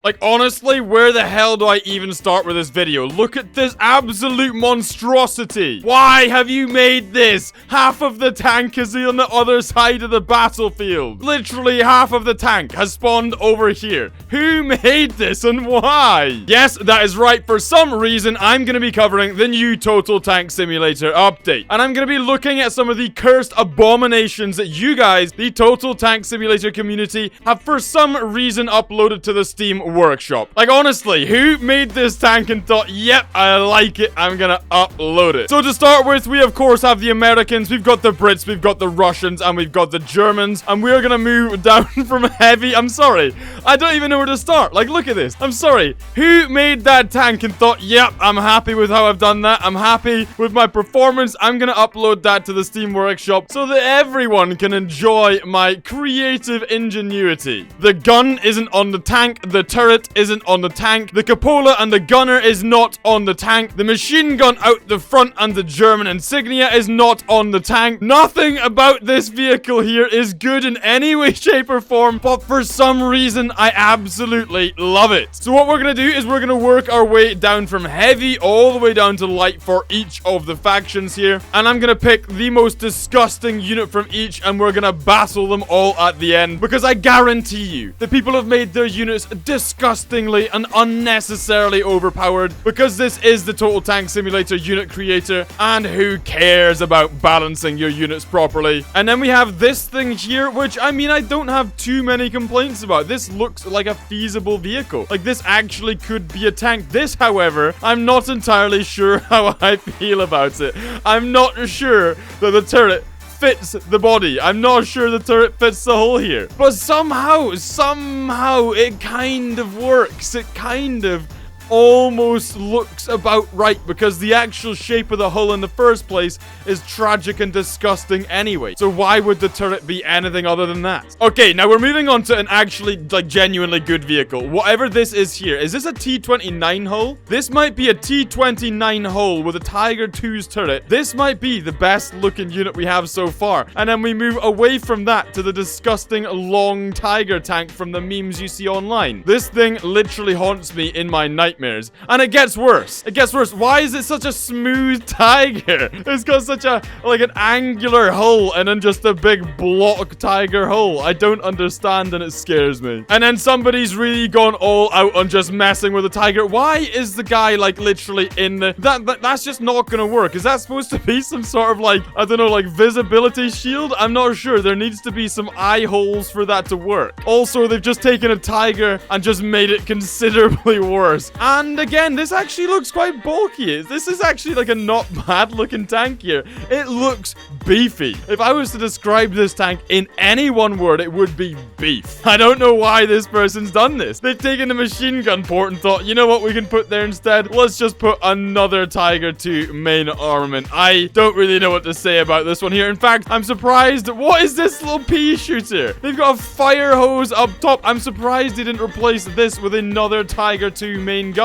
Like, honestly, where the hell do I even start with this video? Look at this absolute monstrosity. Why have you made this? Half of the tank is on the other side of the battlefield. Literally half of the tank has spawned over here. Who made this and why? Yes, that is right. For some reason, I'm going to be covering the new Total Tank Simulator update. And I'm going to be looking at some of the cursed abominations that you guys, the Total Tank Simulator community, have for some reason uploaded to the Steam Workshop. Like, honestly, who made this tank and thought, yep, I like it, I'm gonna upload it? So to start with, we of course have the Americans, we've got the Brits, we've got the Russians, and we've got the Germans, and we're gonna move down from heavy. I'm sorry, I don't even know where to start. Like, look at this. I'm sorry, who made that tank and thought, yep, I'm happy with how I've done that, I'm happy with my performance, I'm gonna upload that to the Steam Workshop so that everyone can enjoy my creative ingenuity. The gun isn't on the tank, the turret isn't on the tank, the cupola and the gunner is not on the tank, the machine gun out the front and the German insignia is not on the tank. Nothing about this vehicle here is good in any way, shape, or form, but for some reason, I absolutely love it. So what we're gonna do is we're gonna work our way down from heavy all the way down to light for each of the factions here, and I'm gonna pick the most disgusting unit from each, and we're gonna battle them all at the end, because I guarantee you, the people have made their units disgustingly and unnecessarily overpowered, because this is the Total Tank Simulator unit creator, and who cares about balancing your units properly? And then we have this thing here, which, I mean, I don't have too many complaints about. This looks like a feasible vehicle. Like, this actually could be a tank. This, however, I'm not entirely sure how I feel about it. I'm not sure that the turret fits the body. I'm not sure the turret fits the hull here. But somehow it kind of works. It kind of almost looks about right, because the actual shape of the hull in the first place is tragic and disgusting anyway. So why would the turret be anything other than that? Okay, now we're moving on to an actually, like, genuinely good vehicle. Whatever this is here. Is this a T-29 hull? This might be a T-29 hull with a Tiger 2's turret. This might be the best looking unit we have so far. And then we move away from that to the disgusting long Tiger tank from the memes you see online. This thing literally haunts me in my nightmares. And it gets worse. It gets worse. Why is it such a smooth tiger? It's got such a, like, an angular hull and then just a big block tiger hull. I don't understand, and it scares me. And then somebody's really gone all out on just messing with the tiger. Why is the guy, like, literally in the... That's just not gonna work. Is that supposed to be some sort of, like, I don't know, like, visibility shield? I'm not sure. There needs to be some eye holes for that to work. Also, they've just taken a tiger and just made it considerably worse. And again, this actually looks quite bulky. This is actually like a not bad looking tank here. It looks beefy. If I was to describe this tank in any one word, it would be beef. I don't know why this person's done this. They've taken the machine gun port and thought, you know what we can put there instead? Let's just put another Tiger 2 main armament. I don't really know what to say about this one here. In fact, I'm surprised. What is this little pea shooter? They've got a fire hose up top. I'm surprised they didn't replace this with another Tiger 2 main gun.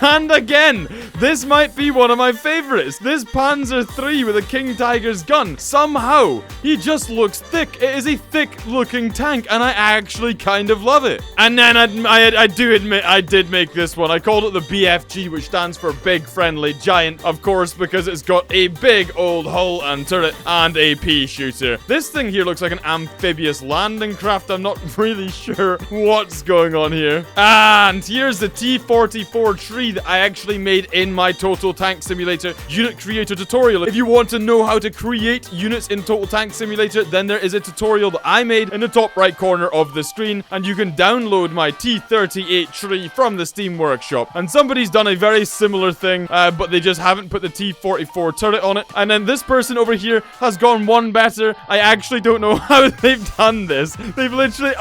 And again, this might be one of my favorites. This Panzer III with a King Tiger's gun. Somehow, he just looks thick. It is a thick looking tank, and I actually kind of love it. And then I do admit I did make this one. I called it the BFG, which stands for Big Friendly Giant, of course, because it's got a big old hull and turret and a pea shooter. This thing here looks like an amphibious landing craft. I'm not really sure what's going on here. And here's the T-44 tree that I actually made in my Total Tank Simulator unit creator tutorial. If you want to know how to create units in Total Tank Simulator, then there is a tutorial that I made in the top right corner of the screen, and you can download my T-38 tree from the Steam Workshop. And somebody's done a very similar thing, but they just haven't put the T-44 turret on it. And then this person over here has gone one better. I actually don't know how they've done this. They've literally,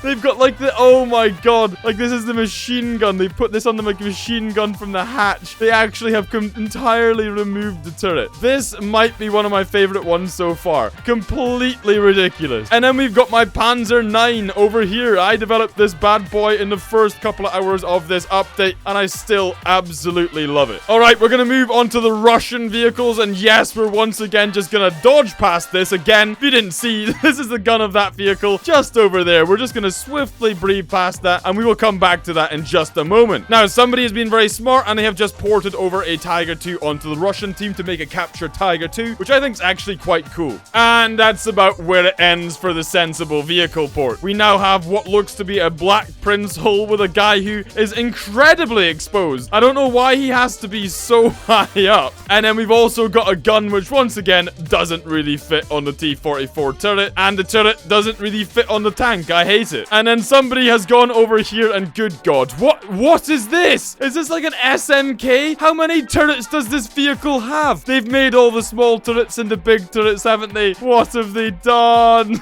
they've got like the, oh my god, like this is the machine gun. They put this on the machine gun from the hatch. They actually have entirely removed the turret. This might be one of my favorite favorite one so far. Completely ridiculous. And then we've got my Panzer 9 over here. I developed this bad boy in the first couple of hours of this update, and I still absolutely love it. All right, we're going to move on to the Russian vehicles, and yes, we're once again just going to dodge past this again. If you didn't see, this is the gun of that vehicle just over there. We're just going to swiftly breeze past that, and we will come back to that in just a moment. Now, somebody has been very smart, and they have just ported over a Tiger 2 onto the Russian team to make a capture Tiger 2, which I think is actually quite cool. And that's about where it ends for the sensible vehicle port. We now have what looks to be a Black Prince hull with a guy who is incredibly exposed. I don't know why he has to be so high up. And then we've also got a gun which once again doesn't really fit on the T-44 turret, and the turret doesn't really fit on the tank. I hate it. And then somebody has gone over here, and good God, what is this? Is this like an SMK? How many turrets does this vehicle have? They've made all the small turrets into big turrets, haven't they? What have they done?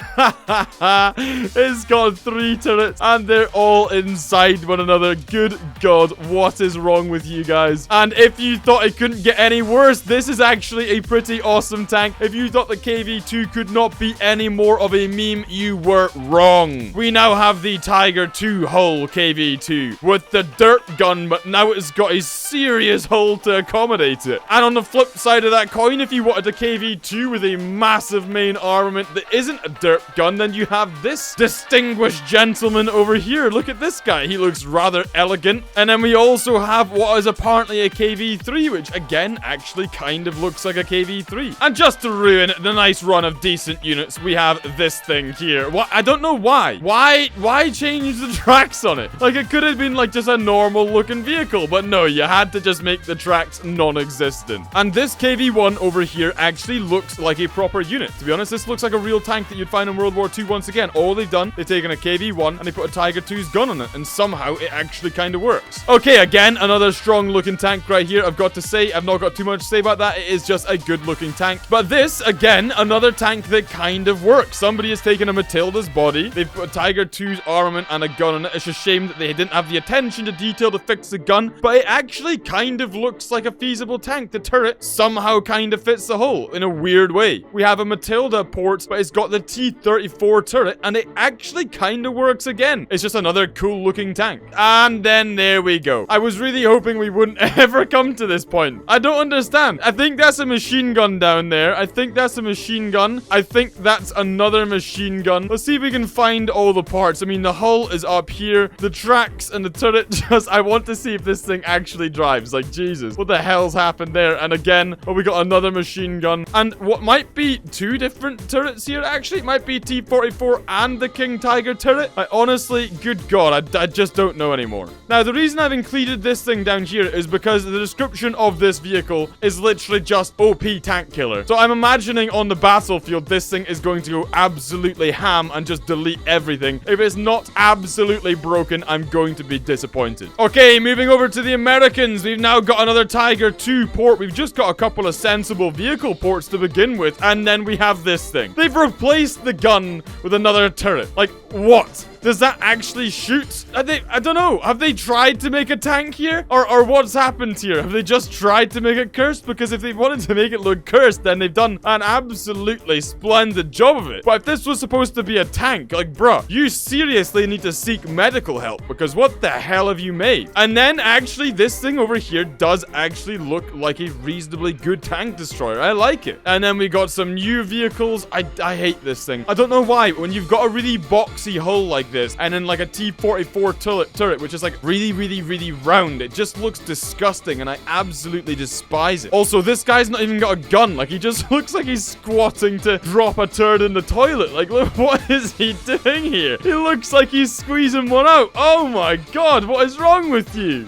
It's got 3 turrets, and they're all inside one another. Good God, what is wrong with you guys? And if you thought it couldn't get any worse, this is actually a pretty awesome tank. If you thought the KV-2 could not be any more of a meme, you were wrong. We now have the Tiger 2 hull KV-2 with the dirt gun, but now it's got a serious hull to accommodate it. And on the flip side of that coin, if you wanted a KV-2 with a massive main armament that isn't a dirt gun, then you have this distinguished gentleman over here. Look at this guy. He looks rather elegant. And then we also have what is apparently a KV-3, which again actually kind of looks like a KV-3. And just to ruin the nice run of decent units, we have this thing here. What? I don't know why. Why change the tracks on it? Like, it could have been like just a normal looking vehicle, but no, you had to just make the tracks non-existent. And this KV-1 over here actually looks like a proper unit. To be honest, this looks like a real tank that you'd find in World War II once again. All they've done, they've taken a KV-1 and they put a Tiger 2's gun on it, and somehow it actually kind of works. Okay, again, another strong looking tank right here. I've got to say, I've not got too much to say about that. It is just a good looking tank. But this, again, another tank that kind of works. Somebody has taken a Matilda's body. They've put a Tiger 2's armament and a gun on it. It's a shame that they didn't have the attention to detail to fix the gun, but it actually kind of looks like a feasible tank. The turret somehow kind of fits the hull in a weird way. We have a Matilda port, but it's got the T-34 turret, and it actually kind of works again. It's just another cool looking tank. And then there we go. I was really hoping we wouldn't ever come to this point. I don't understand. I think that's a machine gun down there. I think that's a machine gun. I think that's another machine gun. Let's see if we can find all the parts. I mean, the hull is up here. The tracks and the turret just... I want to see if this thing actually drives. Like, Jesus. What the hell's happened there? And again, oh, we got another machine gun. And what might be 2 different turrets here, actually. It might be T-44 and the King Tiger turret. I honestly, good God, I just don't know anymore. Now, the reason I've included this thing down here is because the description of this vehicle is literally just OP tank killer. So I'm imagining on the battlefield, this thing is going to go absolutely ham and just delete everything. If it's not absolutely broken, I'm going to be disappointed. Okay, moving over to the Americans. We've now got another Tiger 2 port. We've just got a couple of sensible vehicle ports to begin with, and then we have this thing. They've replaced the gun with another turret. Like, what? Does that actually shoot? I don't know. Have they tried to make a tank here? Or what's happened here? Have they just tried to make it cursed? Because if they wanted to make it look cursed, then they've done an absolutely splendid job of it. But if this was supposed to be a tank, like, bruh, you seriously need to seek medical help, because what the hell have you made? And then, actually, this thing over here does actually look like a reasonably good tank destroyer. I like it. And then we got some new vehicles. I hate this thing. I don't know why. When you've got a really boxy hull like this, and then like a T-44 turret, which is like really round, it just looks disgusting, and I absolutely despise it. Also, this guy's not even got a gun. Like, he just looks like he's squatting to drop a turd in the toilet. Like, look, what is he doing here? He looks like he's squeezing one out. Oh my God, what is wrong with you?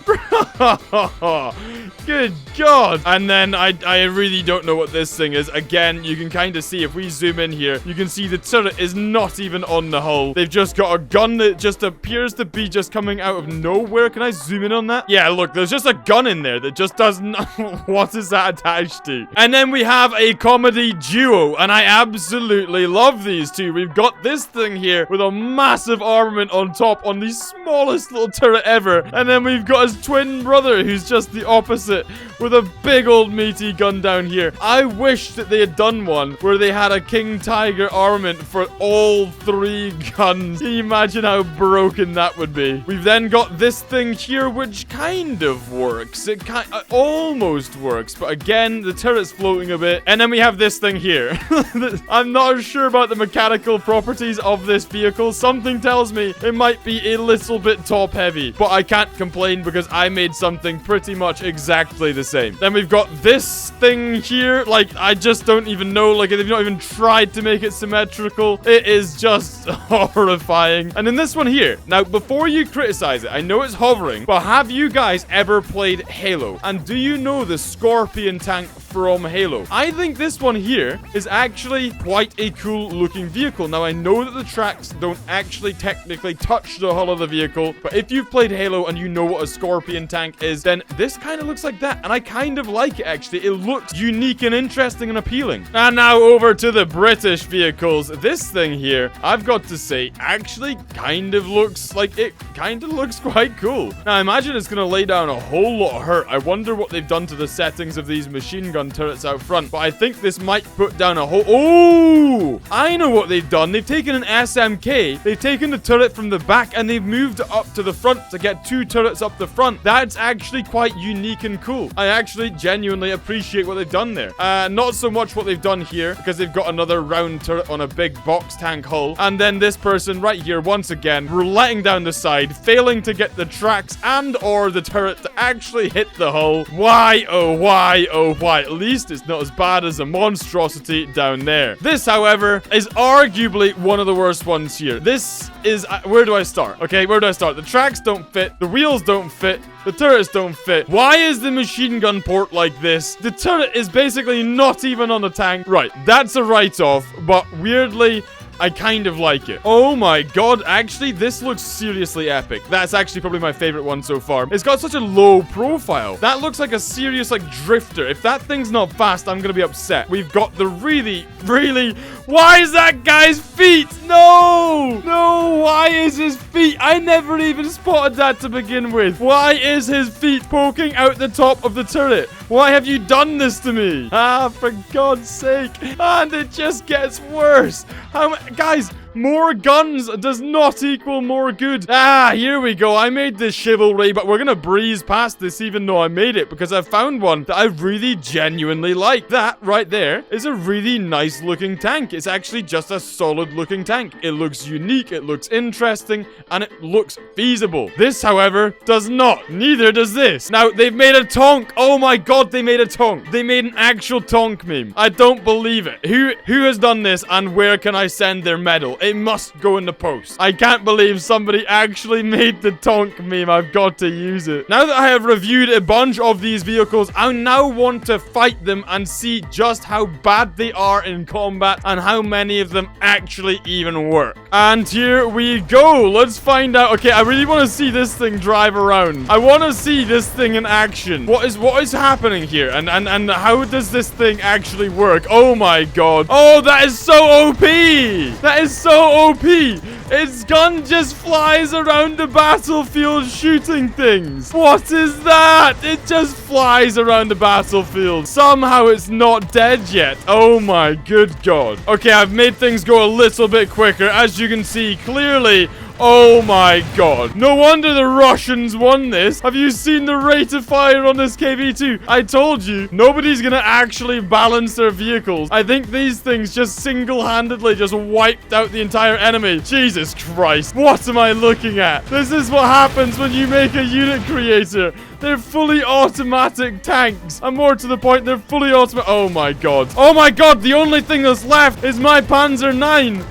Good God. And then I really don't know what this thing is. Again, you can kind of see, if we zoom in here, you can see the turret is not even on the hull. They've just got a gun that just appears to be just coming out of nowhere. Can I zoom in on that? Yeah, look, there's just a gun in there that just doesn't... What is that attached to? And then we have a comedy duo, and I absolutely love these two. We've got this thing here with a massive armament on top on the smallest little turret ever, and then we've got his twin twin brother who's just the opposite with a big old meaty gun down here. I wish that they had done one where they had a King Tiger armament for all 3 guns. Can you imagine how broken that would be? We've then got this thing here, which kind of works. It almost works, but again, the turret's floating a bit. And then we have this thing here. I'm not sure about the mechanical properties of this vehicle. Something tells me it might be a little bit top heavy, but I can't complain because I made something pretty much exactly the same. Then we've got this thing here. Like, I just don't even know. Like, they've not even tried to make it symmetrical. It is just horrifying. And then this one here. Now, before you criticize it, I know it's hovering, but have you guys ever played Halo? And do you know the Scorpion tank from Halo? I think this one here is actually quite a cool looking vehicle. Now, I know that the tracks don't actually technically touch the hull of the vehicle, but if you've played Halo and you know what a Scorpion tank is, then this kind of looks like that. And I kind of like it, actually. It looks unique and interesting and appealing. And now over to the British vehicles. This thing here, I've got to say, actually kind of looks like it kind of looks quite cool. Now, I imagine it's going to lay down a whole lot of hurt. I wonder what they've done to the settings of these machine gun turrets out front, but I think this might put down a whole... Oh! I know what they've done. They've taken an SMK, they've taken the turret from the back, and they've moved it up to the front to get 2 turrets up the front. That's actually quite unique and cool. I actually genuinely appreciate what they've done there. Not so much what they've done here, because they've got another round turret on a big box tank hull, and then this person right here, once again, letting down the side, failing to get the tracks and or the turret to actually hit the hull. Why, oh why, oh why? At least it's not as bad as a monstrosity down there. This, however, is arguably one of the worst ones here. This is... where do I start? Okay, where do I start? The tracks don't fit. The wheels don't fit. The turrets don't fit. Why is the machine gun port like this? The turret is basically not even on the tank. Right, that's a write-off, but weirdly... I kind of like it. Oh my god, actually, this looks seriously epic. That's actually probably my favorite one so far. It's got such a low profile. That looks like a serious, like, drifter. If that thing's not fast, I'm gonna be upset. We've got the really... Why is that guy's feet? No! No, why is his feet? I never even spotted that to begin with. Why is his feet poking out the top of the turret? Why have you done this to me? Ah, for God's sake. And it just gets worse. Guys, more guns does not equal more good. Ah, here we go. I made this chivalry, but we're gonna breeze past this even though I made it because I found one that I really genuinely like. That right there is a really nice looking tank. It's actually just a solid looking tank. It looks unique, it looks interesting, and it looks feasible. This, however, does not. Neither does this. Now, they've made a tonk. Oh my god, they made a tonk. They made an actual tonk meme. I don't believe it. Who has done this, and where can I send their medal? It must go in the post. I can't believe somebody actually made the tonk meme. I've got to use it. Now that I have reviewed a bunch of these vehicles, I now want to fight them and see just how bad they are in combat and how many of them actually even work. And here we go. Let's find out. Okay, I really want to see this thing drive around. I want to see this thing in action. What is happening here? And how does this thing actually work? Oh my god. Oh, that is so OP. That is so OP. Its gun just flies around the battlefield shooting things. What is that? It just flies around the battlefield. Somehow it's not dead yet. Oh my good god. Okay, I've made things go a little bit quicker. As you can see clearly... Oh my god. No wonder the Russians won this. Have you seen the rate of fire on this KV-2? I told you, nobody's gonna actually balance their vehicles. I think these things just single-handedly just wiped out the entire enemy. Jesus Christ. What am I looking at? This is what happens when you make a unit creator. They're fully automatic tanks. And more to the point, they're fully automatic. Oh my god. Oh my god, the only thing that's left is my Panzer 9.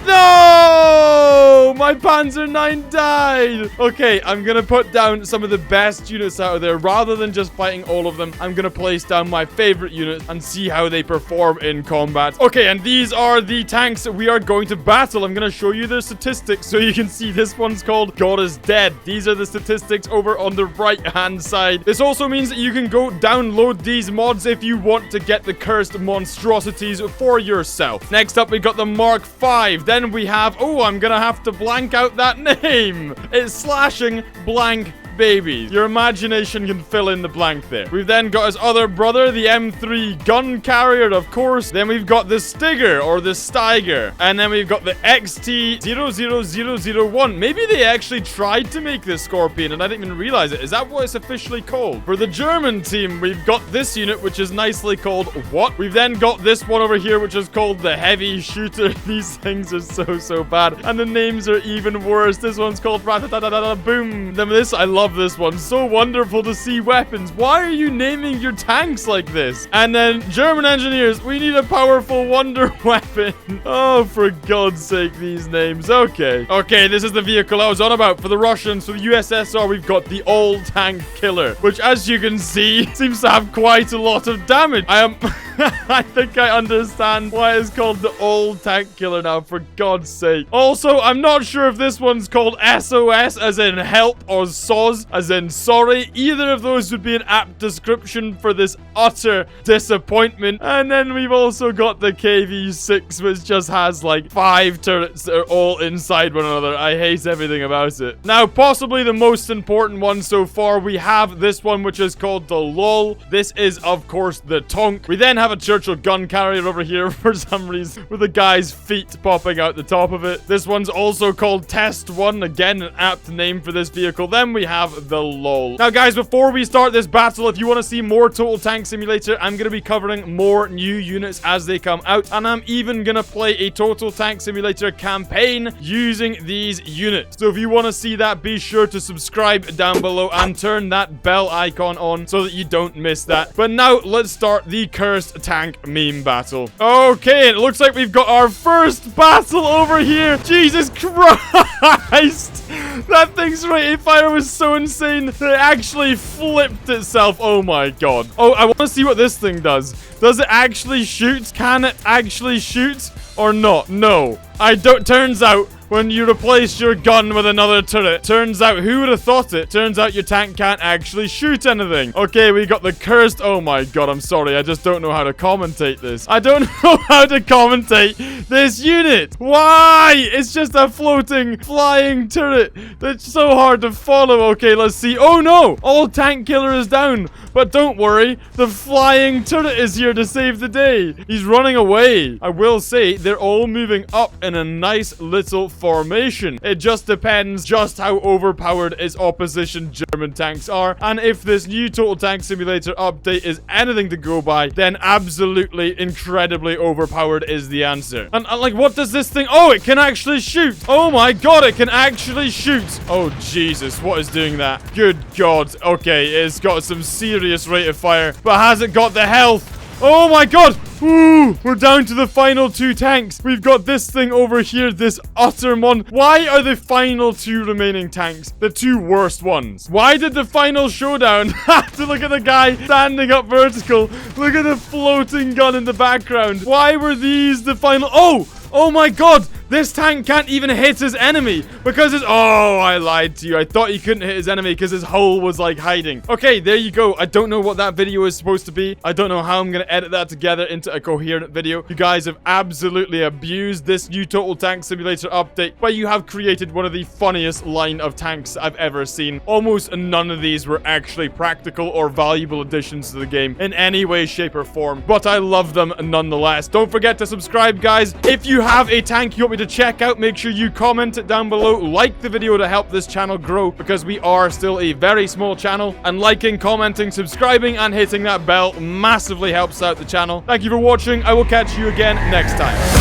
No! My Panzer 9 died. Okay, I'm gonna put down some of the best units out of there. Rather than just fighting all of them, I'm gonna place down my favorite units and see how they perform in combat. Okay, and these are the tanks that we are going to battle. I'm gonna show you their statistics so you can see. This one's called God is Dead. These are the statistics over on the right-hand side. This also means that you can go download these mods if you want to get the cursed monstrosities for yourself. Next up, we got the Mark V. Then we have... Oh, I'm gonna have to blank out that name. It's slashing blank babies. Your imagination can fill in the blank there. We've then got his other brother, the M3 gun carrier, of course. Then we've got the Stiger, or the Steiger. And then we've got the XT00001. Maybe they actually tried to make this Scorpion, and I didn't even realize it. Is that what it's officially called? For the German team, we've got this unit, which is nicely called what? We've then got this one over here, which is called the Heavy Shooter. These things are so bad. And the names are even worse. This one's called Boom. Then this, I love this one. So wonderful to see weapons. Why are you naming your tanks like this? And then German engineers, we need a powerful wonder weapon. Oh, for God's sake, these names. Okay, this is the vehicle I was on about. For the Russians, for the USSR, we've got the all-tank killer, which, as you can see, seems to have quite a lot of damage. I think I understand why it's called the old tank killer now, for God's sake. Also, I'm not sure if this one's called SOS, as in help, or SOS, as in sorry. Either of those would be an apt description for this utter disappointment. And then we've also got the KV-6, which just has like 5 turrets that are all inside one another. I hate everything about it. Now, possibly the most important one so far, we have this one, which is called the LOL. This is, of course, the Tonk. We then have a Churchill gun carrier over here for some reason, with a guy's feet popping out the top of it. This one's also called Test 1. Again, an apt name for this vehicle. Then we have the LOL. Now, guys, before we start this battle, if you want to see more Total Tank Simulator, I'm going to be covering more new units as they come out. And I'm even going to play a Total Tank Simulator campaign using these units. So if you want to see that, be sure to subscribe down below and turn that bell icon on so that you don't miss that. But now, let's start the Cursed Tank meme battle. Okay, it looks like we've got our first battle over here. Jesus Christ! That thing's rate of fire was so insane that it actually flipped itself. Oh my God. Oh, I want to see what this thing does. Does it actually shoot? Can it actually shoot or not? No. I don't. Turns out, when you replace your gun with another turret, turns out, who would have thought it? Turns out your tank can't actually shoot anything. Okay, we got the cursed. Oh my God, I'm sorry. I just don't know how to commentate this. I don't know how to commentate this unit. Why? It's just a floating, flying turret. That's so hard to follow. Okay, let's see. Oh no, all tank killer is down. But don't worry, the flying turret is here to save the day. He's running away. I will say, they're all moving up in a nice little formation. It just depends just how overpowered his opposition German tanks are. And if this new Total Tank Simulator update is anything to go by, then absolutely incredibly overpowered is the answer. And like, what does this thing? Oh, it can actually shoot. Oh my God, it can actually shoot. Oh Jesus, what is doing that? Good God. Okay, it's got some serious rate of fire, but has it got the health? Oh my God! Ooh, we're down to the final 2 tanks. We've got this thing over here, this utter mon. Why are the final 2 remaining tanks the 2 worst ones? Why did the final showdown have to look at the guy standing up vertical? Look at the floating gun in the background. Why were these the final? Oh my God! This tank can't even hit his enemy because it's... Oh, I lied to you. I thought he couldn't hit his enemy because his hull was like hiding. Okay, there you go. I don't know what that video is supposed to be. I don't know how I'm going to edit that together into a coherent video. You guys have absolutely abused this new Total Tank Simulator update, but you have created one of the funniest line of tanks I've ever seen. Almost none of these were actually practical or valuable additions to the game in any way, shape, or form, but I love them nonetheless. Don't forget to subscribe, guys. If you have a tank you want me to check out, make sure you comment it down below. Like the video to help this channel grow, because we are still a very small channel, and liking, commenting, subscribing, and hitting that bell massively helps out the channel. Thank you for watching. I will catch you again next time.